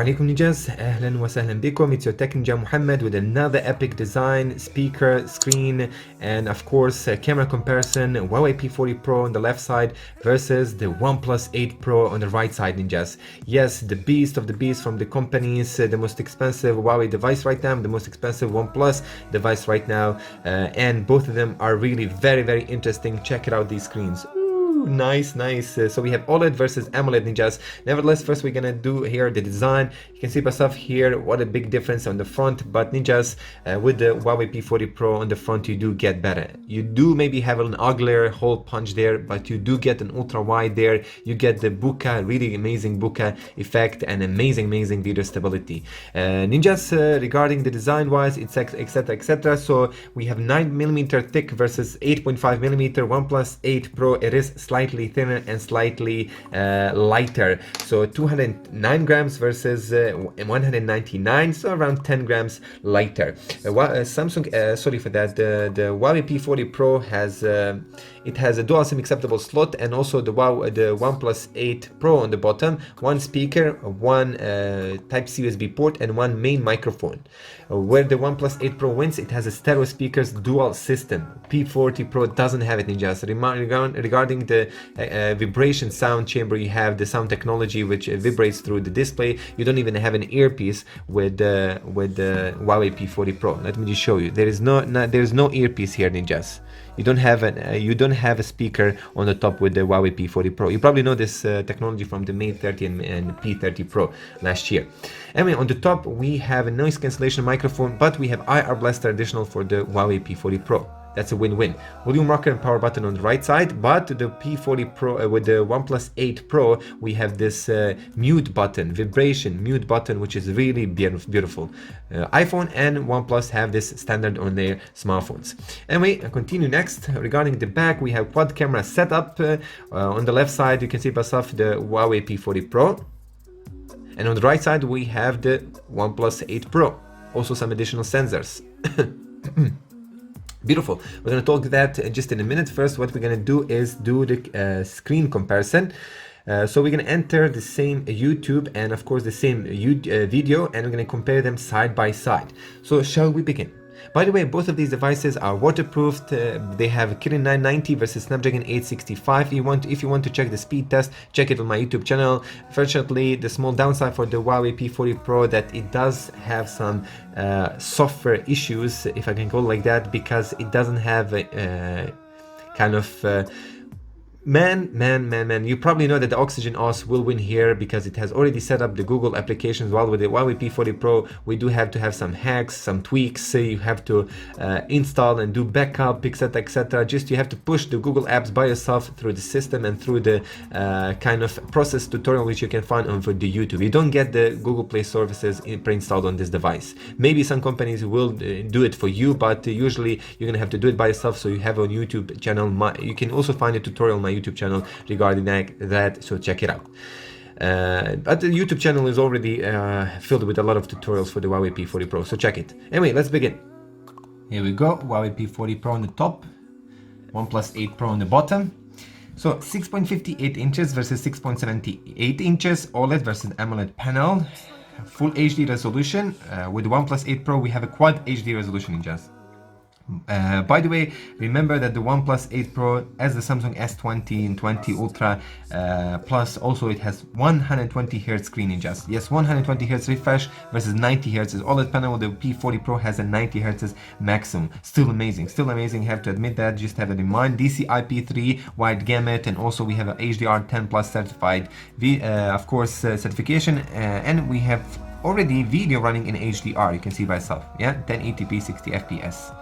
عليكم ninjas, أهلا وسهلا بكم. It's your Tech Ninja Muhammad with another epic design, speaker, screen, and of course camera comparison. Huawei P40 Pro on the left side versus the OnePlus 8 Pro on the right side, ninjas. Yes, the beast of the beast from the companies, the most expensive Huawei device right now, the most expensive OnePlus device right now, and both of them are really very interesting. Check it out, these screens. Nice. So we have OLED versus AMOLED, ninjas. Nevertheless, first we're gonna do here the design. You can see by stuff here what a big difference on the front, but ninjas, with the Huawei P40 Pro on the front, you do get better. You do maybe have an uglier hole punch there, but you do get an ultra wide there. You get the bokeh, really amazing bokeh effect, and amazing video stability. Ninjas, regarding the design wise, it's etc. So we have 9mm thick versus 8.5mm OnePlus 8 Pro. It is slightly thinner and slightly lighter, so 209 grams versus 199, so around 10 grams lighter. Samsung, sorry for that, the Huawei P40 Pro has it has a dual SIM acceptable slot, and also the OnePlus 8 Pro on the bottom, one speaker, one Type-C USB port, and one main microphone. Where the OnePlus 8 Pro wins, it has a stereo speakers dual system. P40 Pro doesn't have it, ninjas. Regarding the vibration sound chamber, you have the sound technology which vibrates through the display. You don't even have an earpiece with the Huawei P40 Pro. Let me just show you. There is no earpiece here, ninjas. You don't have a speaker on the top with the Huawei P40 Pro. You probably know this technology from the Mate 30 and P30 Pro last year. Anyway, on the top we have a noise cancellation microphone, but we have IR blaster additional for the Huawei P40 Pro. That's a win-win. Volume rocker and power button on the right side, but the P40 Pro with the OnePlus 8 Pro, we have this mute button, vibration mute button, which is really beautiful. iPhone and OnePlus have this standard on their smartphones. Anyway, I continue next. Regarding the back, we have quad camera setup. On the left side, you can see myself the Huawei P40 Pro, and on the right side we have the OnePlus 8 Pro. Also some additional sensors. Beautiful. We're going to talk that just in a minute. First, what we're going to do is do the screen comparison. So we're going to enter the same YouTube and of course the same video, and we're going to compare them side by side. So shall we begin? By the way, both of these devices are waterproofed. They have Kirin 990 versus Snapdragon 865. If you want to check the speed test, check it on my YouTube channel. Fortunately, the small downside for the Huawei P40 Pro that it does have some software issues, if I can call it like that, because it doesn't have a kind of Man, you probably know that the Oxygen OS will win here because it has already set up the Google applications. While with the Huawei P40 Pro, we do have to have some hacks, some tweaks. You have to install and do backup, etc. Just you have to push the Google apps by yourself through the system and through the kind of process tutorial which you can find on the YouTube. You don't get the Google Play services pre-installed on this device. Maybe some companies will do it for you, but usually you're gonna have to do it by yourself. So you have a YouTube channel. You can also find a tutorial on my YouTube channel regarding that, so check it out. But the YouTube channel is already filled with a lot of tutorials for the Huawei P40 Pro, so check it. Anyway, let's begin. Here we go. Huawei P40 Pro on the top, OnePlus 8 Pro on the bottom. So 6.58 inches versus 6.78 inches, OLED versus AMOLED panel, full HD resolution. With the OnePlus 8 Pro we have a quad HD resolution, ninjas. By the way, remember that the OnePlus 8 Pro, as the Samsung S20 and 20 Ultra Plus, also it has 120 Hz screen, ninjas. Yes, 120 Hz refresh versus 90 Hz OLED panel. The P40 Pro has a 90 Hz maximum. Still amazing, have to admit that. Just have it in mind. DC IP3 wide gamut, and also we have an HDR10 Plus certified of course certification, and we have already video running in HDR. You can see by yourself, yeah, 1080p 60 FPS.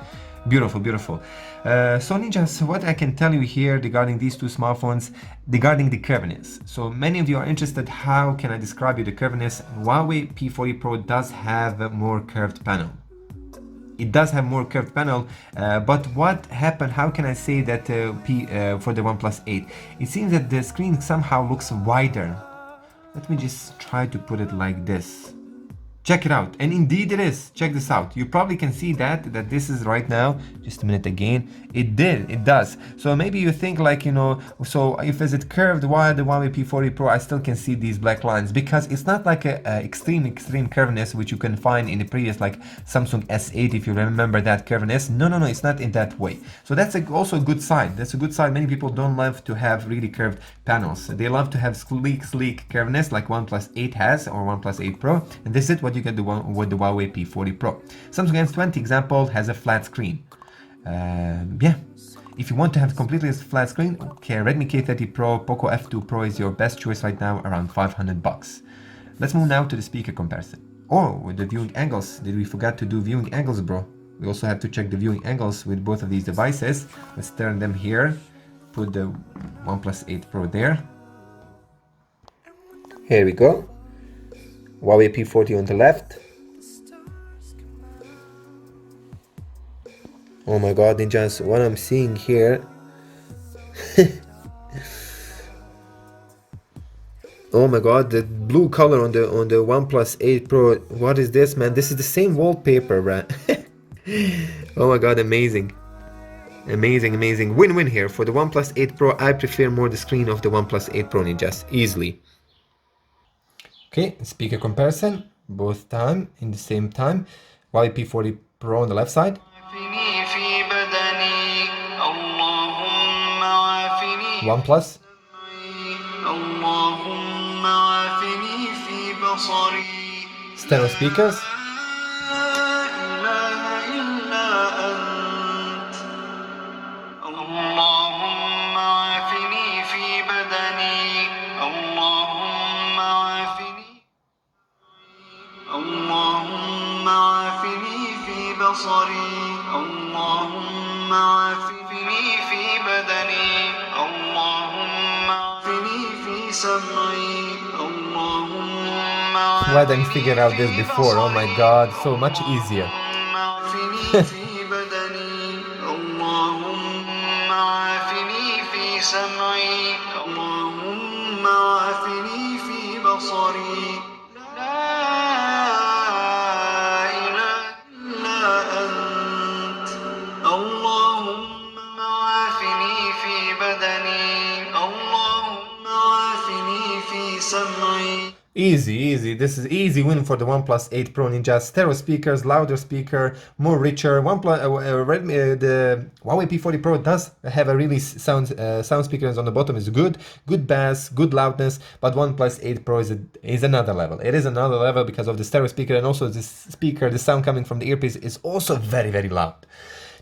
Beautiful. So ninjas, what I can tell you here regarding these two smartphones, regarding the curviness. So many of you are interested, how can I describe you the curviness? Huawei P40 Pro does have a more curved panel. It does have more curved panel, but what happened, how can I say that for the OnePlus 8? It seems that the screen somehow looks wider. Let me just try to put it like this. Check it out, and indeed it is. Check this out. You probably can see that this is right now. Just a minute again. It does. So maybe you think like, so if is it curved, why the Huawei P40 Pro I still can see these black lines? Because it's not like a extreme curviness which you can find in the previous like Samsung S8, if you remember that curviness. No, it's not in that way. So that's also a good side. That's a good side. Many people don't love to have really curved panels. They love to have sleek curviness like OnePlus 8 has, or OnePlus 8 Pro, and this is what you get with the Huawei P40 Pro. Samsung S20 example has a flat screen. Yeah, if you want to have completely flat screen, okay, Redmi K30 Pro, Poco F2 Pro is your best choice right now, around 500 bucks. Let's move now to the speaker comparison. Oh, with the viewing angles. Did we forget to do viewing angles, bro? We also have to check the viewing angles with both of these devices. Let's turn them here. Put the OnePlus 8 Pro there. Here we go. Huawei P40 on the left. Oh my god, ninjas, what I'm seeing here. Oh my god, the blue color on the OnePlus 8 Pro. What is this, man? This is the same wallpaper, right? Oh my god, amazing. Amazing. Win-win here. For the OnePlus 8 Pro, I prefer more the screen of the OnePlus 8 Pro, ninjas. Easily. Okay, speaker comparison. Both time in the same time. Huawei P40 Pro on the left side. OnePlus. Stereo speakers. Why didn't I figure out this before? Oh my god, so much easier. Easy. This is easy win for the OnePlus 8 Pro, ninja. Stereo speakers, louder speaker, more richer. Redmi, the Huawei P40 Pro does have a really sound speakers on the bottom is good bass, good loudness. But OnePlus 8 Pro is another level. It is another level because of the stereo speaker, and also this speaker, the sound coming from the earpiece is also very loud.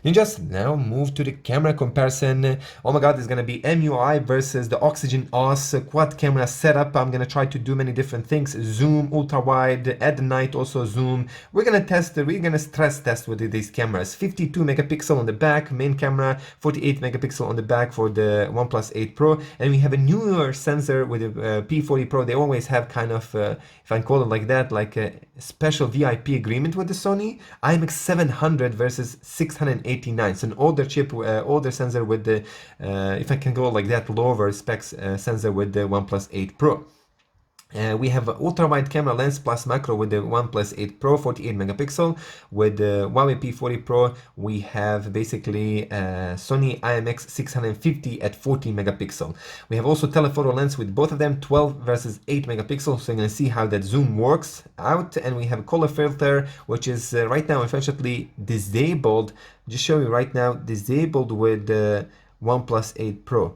Ninjas, now move to the camera comparison. Oh my god, it's gonna be MUI versus the Oxygen OS quad camera setup. I'm gonna try to do many different things. Zoom, ultra-wide, at night also zoom. We're gonna stress test with these cameras. 52 megapixel on the back, main camera, 48 megapixel on the back for the OnePlus 8 Pro. And we have a newer sensor with the P40 Pro. They always have kind of, if I call it like that, like a special VIP agreement with the Sony IMX689 versus 689. So an older chip, older sensor with the, if I can go like that, lower specs sensor with the OnePlus 8 Pro. We have ultra-wide camera lens plus macro with the OnePlus 8 Pro, 48 megapixel. With the Huawei P40 Pro, we have basically Sony IMX690 at 14 megapixel. We have also telephoto lens with both of them, 12 versus 8 megapixels. So you're going to see how that zoom works out. And we have a color filter, which is right now unfortunately disabled. Just show you right now, disabled with the OnePlus 8 Pro.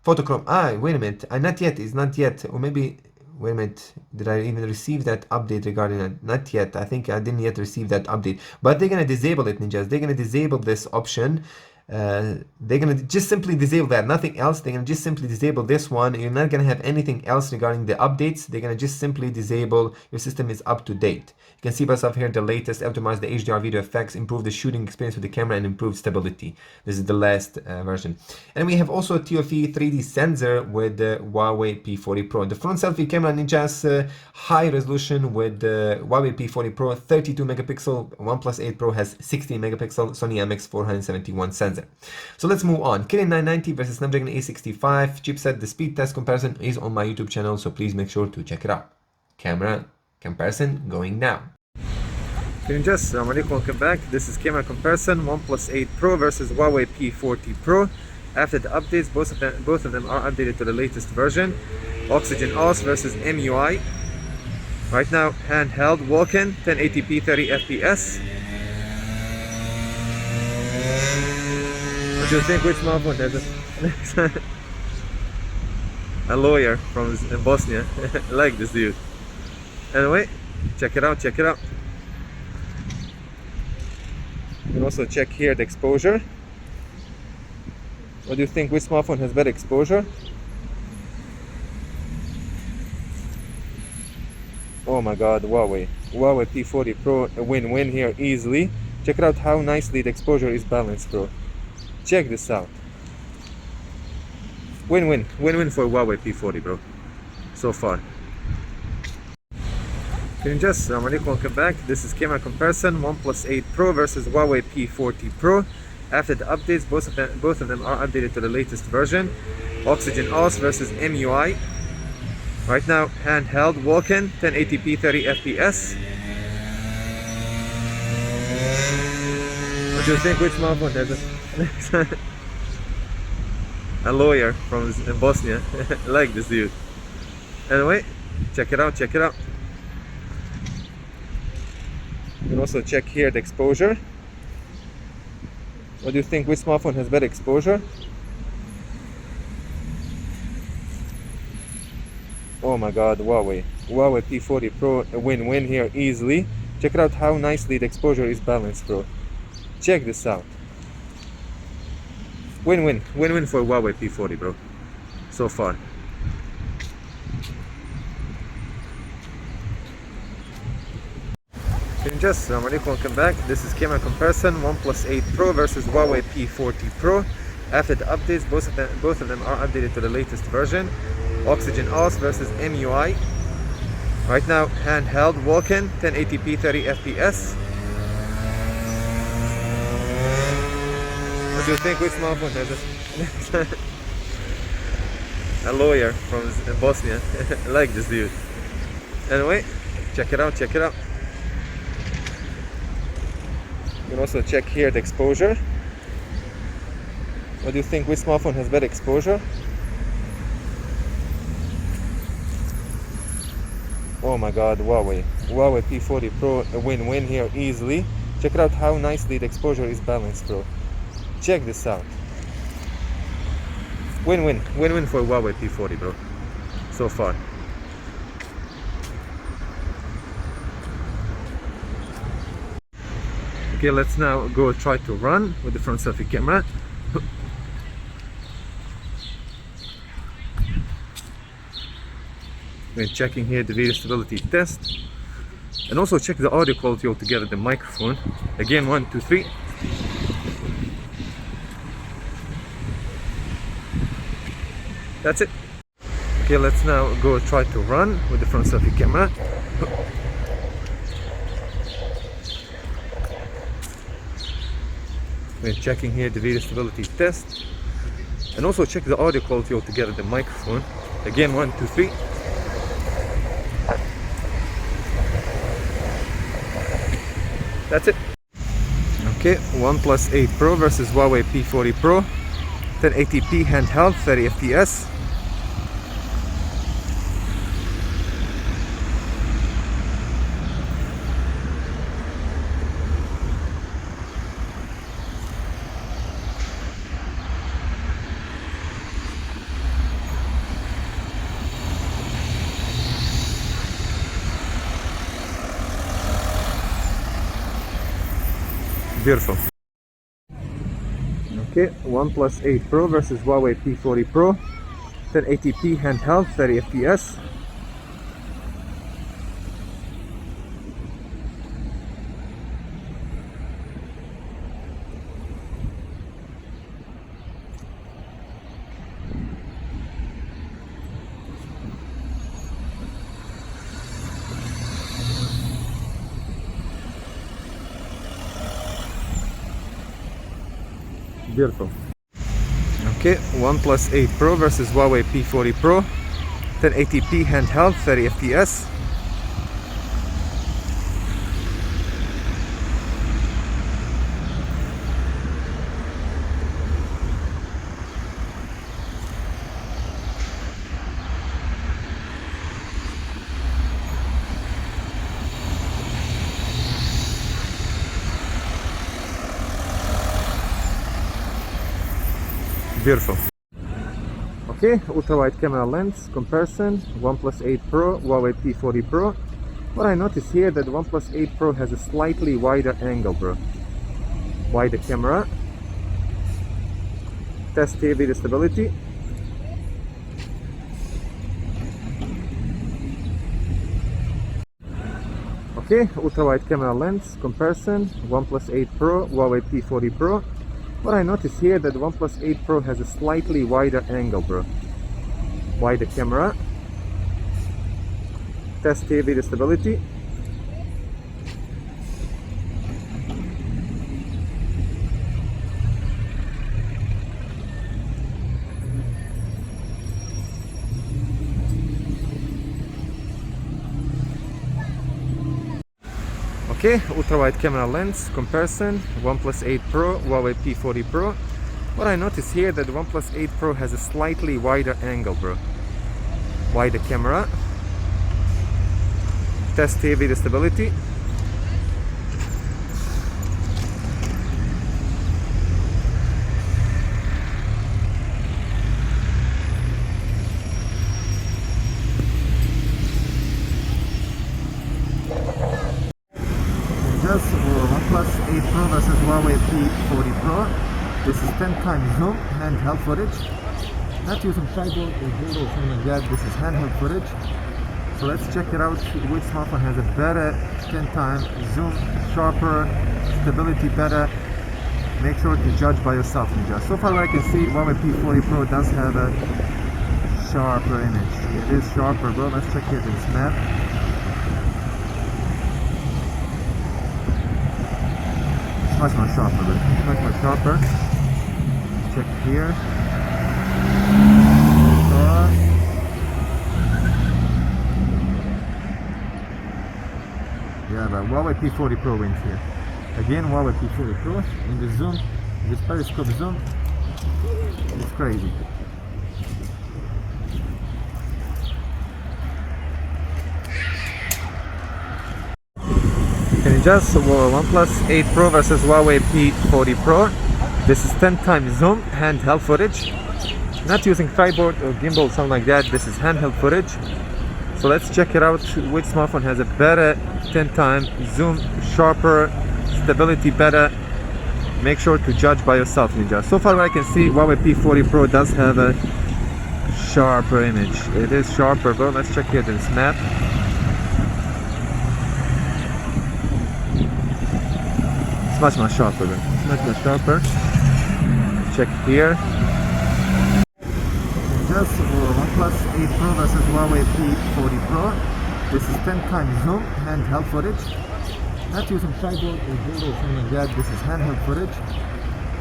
Photochrome, wait a minute, not yet, it's not yet, or maybe... Wait a minute, did I even receive that update regarding it? Not yet. I think I didn't yet receive that update. But they're going to disable it, ninjas. They're going to disable this option. They're going to just simply disable that. Nothing else. They're going to just simply disable this one. You're not going to have anything else regarding the updates. They're going to just simply disable. Your system is up to date. You can see by yourself here the latest. Optimize the HDR video effects. Improve the shooting experience with the camera. And improve stability. This is the last version. And we have also a TOF 3D sensor with the Huawei P40 Pro. The front selfie camera, ninjas, high resolution with the Huawei P40 Pro. 32 megapixel. OnePlus 8 Pro has 16 megapixel. Sony IMX471 sensor. So let's move on. Kirin 990 versus Snapdragon 865 chipset. The speed test comparison is on my YouTube channel, so please make sure to check it out. Camera Comparison going now. Assalamu alaikum, welcome back. This is camera comparison, OnePlus 8 Pro versus Huawei P40 Pro. After the updates, both of them are updated to the latest version. Oxygen OS versus MUI. Right now, handheld walk-in, 1080p 30 FPS. What do you think? Which smartphone has it? A lawyer from Bosnia. I like this dude. Anyway, check it out, check it out. You can also check here the exposure. What do you think? Which smartphone has better exposure? Oh my god, Huawei P40 Pro, a win-win here easily. Check it out how nicely the exposure is balanced, bro. Check this out. Win-win for Huawei P40, bro. So far. Assalamu alaikum, welcome back. This is camera comparison, OnePlus 8 Pro versus Huawei P40 Pro. After the updates, both of them are updated to the latest version. Oxygen OS versus MUI. Right now, handheld walk-in, 1080p 30 FPS. What do you think? Which smartphone has it? A lawyer from Bosnia. I like this dude. Anyway, check it out, check it out. You can also check here the exposure. What do you think? Which smartphone has better exposure? Oh my god, Huawei P40 Pro, a win-win here easily. Check it out how nicely the exposure is balanced, bro. Check this out. Win-win for Huawei P40, bro. So far. Assalamu alaikum, welcome back. This is camera comparison, OnePlus 8 Pro versus Huawei P40 Pro. After the updates, both of them are updated to the latest version. Oxygen OS versus MUI. Right now, handheld walk-in, 1080p 30 FPS. What do you think? Which smartphone has it? A lawyer from Bosnia. I like this dude. Anyway, check it out, check it out. You can also check here the exposure. What do you think? Which smartphone has better exposure? Oh my god, Huawei P40 Pro, a win-win here easily. Check it out how nicely the exposure is balanced, bro. Check this out. Win-win for Huawei P40, bro. So far. Okay, let's now go try to run with the front selfie camera. We're checking here the video stability test, and also check the audio quality altogether, the microphone. Again, 1, 2, 3. That's it. Okay, let's now go try to run with the front selfie camera. We're checking here the video stability test, and also check the audio quality altogether, the microphone. Again, 1, 2, 3. That's it. Okay, OnePlus 8 Pro versus Huawei P40 Pro. 1080p handheld, 30 FPS. Beautiful. Okay, OnePlus 8 Pro versus Huawei P40 Pro. 1080p handheld, 30 FPS. Beautiful. Okay, OnePlus 8 Pro versus Huawei P40 Pro. 1080p handheld, 30 FPS. Beautiful. Okay, ultra-wide camera lens comparison, OnePlus 8 Pro, Huawei P40 Pro. What I noticed here that the OnePlus 8 Pro has a slightly wider angle, bro. Wider camera. Test here video stability. Okay, ultra-wide camera lens comparison, OnePlus 8 Pro, Huawei P40 Pro. What I noticed here that the OnePlus 8 Pro has a slightly wider angle, bro. Wider camera. Test here video stability. Okay, ultra-wide camera lens comparison, OnePlus 8 Pro, Huawei P40 Pro. What I noticed here that the OnePlus 8 Pro has a slightly wider angle, bro. Wider camera. Test here video stability. Just for OnePlus 8 Pro versus Huawei P40 Pro. This is 10 times zoom, handheld footage. Not using tripod or gimbal or something like that. This is handheld footage. So let's check it out. Which smartphone has a better 10 times zoom, sharper, stability better. Make sure to judge by yourself, Ninja. So far, what I can see, Huawei P40 Pro does have a sharper image. It is sharper, bro. Let's check it in Snap. Much more sharper, bro. Much more sharper. Check here. Yeah, but Huawei P40 Pro wins here. Again, Huawei P40 Pro in the zoom, this periscope zoom, it's crazy. Can you just OnePlus 8 Pro versus Huawei P40 Pro? This is 10 times zoom, handheld footage. Not using tripod or gimbal, something like that. This is handheld footage. So let's check it out. Which smartphone has a better 10 times zoom, sharper, stability better. Make sure to judge by yourself, Ninja. So far, what I can see, Huawei P40 Pro does have a sharper image. It is sharper, bro. Let's check it in Snap. It's much more sharper, bro. It's much more sharper. Check here. Just for OnePlus 8 Pro versus Huawei P40 Pro. This is 10 times zoom, handheld footage. Not using tripod or gimbal or something like that. This is handheld footage.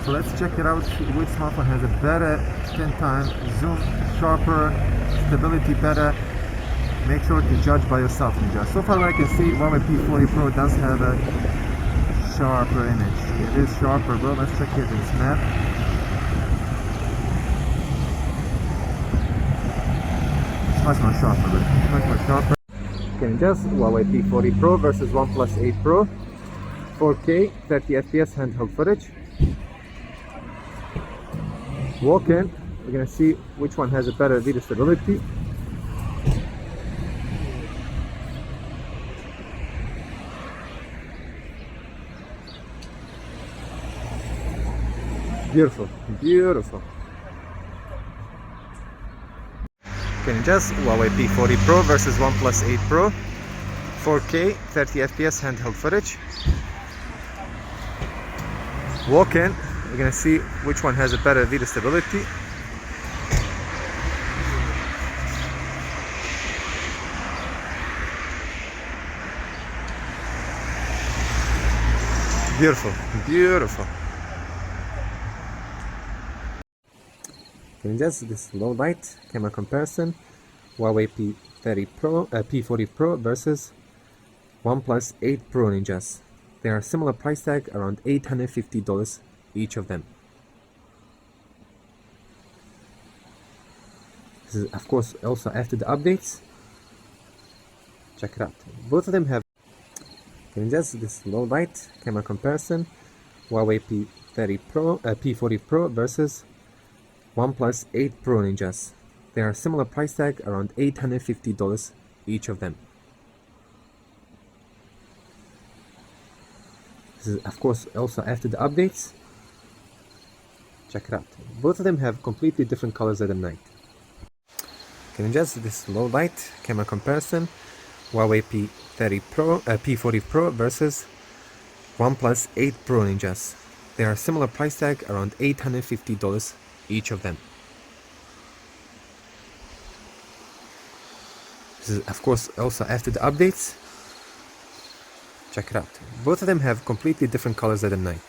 So let's check it out. Which smartphone has a better 10 times zoom, sharper, stability better. Make sure to judge by yourself, Ninja. So far, what I can see, Huawei P40 Pro does have a sharper image. It is sharper, bro. Let's check it in Snap. Much more sharper, bro. Much more sharper. Can you just Huawei P40 Pro versus OnePlus 8 Pro, 4K 30 FPS handheld footage. Walk in, we're gonna see which one has a better video stability. Beautiful, beautiful. Can you just Huawei P40 Pro versus OnePlus 8 Pro, 4K 30 FPS handheld footage. Walk in, we're gonna see which one has a better video stability. Beautiful, beautiful. Can you just this low light camera comparison, Huawei P40 Pro versus OnePlus 8 Pro, Ninjas. They are similar price tag, around $850 each of them. This is of course also after the updates. Check it out. Both of them have. Can you just this low light camera comparison, Huawei P40 Pro versus OnePlus 8 Pro ninjas. They are similar price tag, around $850 each of them. This is of course also after the updates. Check it out. Both of them have completely different colors at the night. Okay, ninjas, this is low light camera comparison. Huawei P40 Pro versus OnePlus 8 Pro ninjas. They are similar price tag, around $850 each of them. This is of course also after the updates. Check it out. Both of them have completely different colors at the night.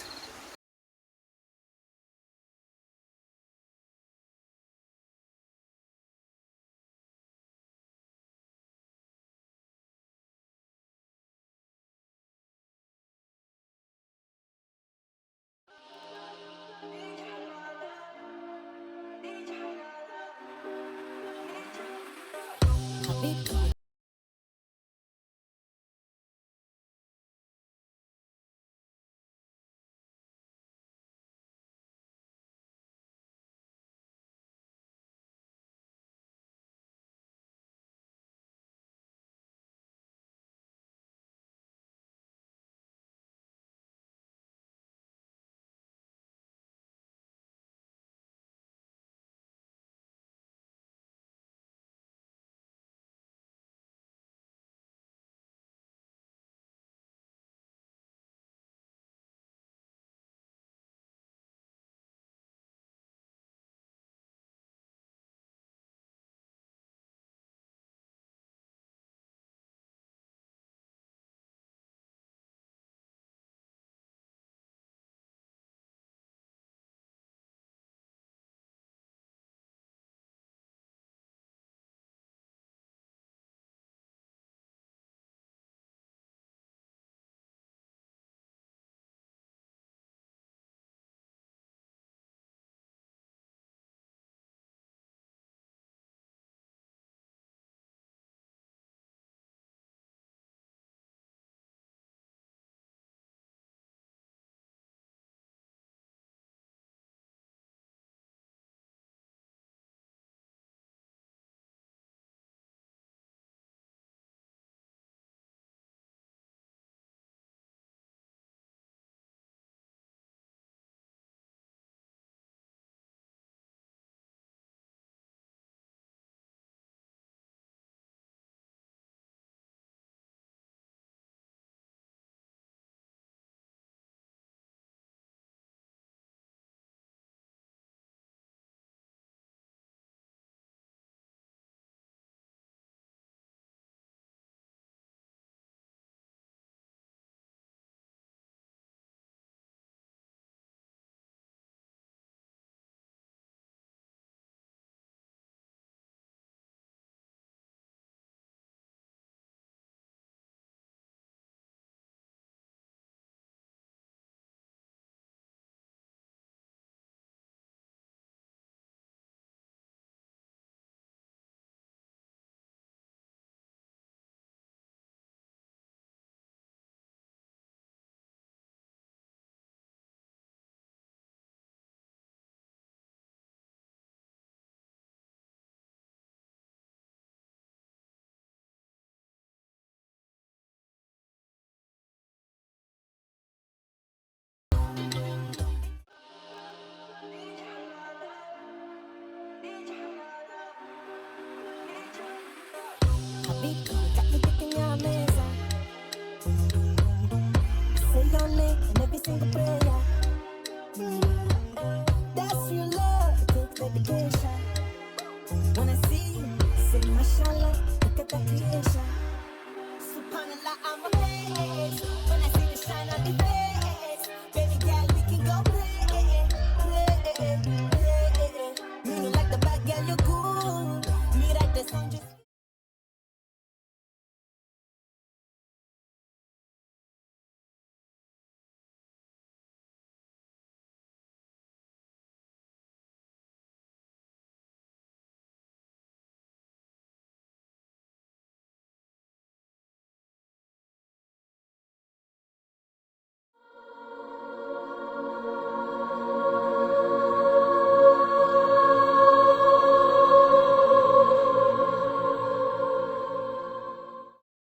Say your name and every single prayer.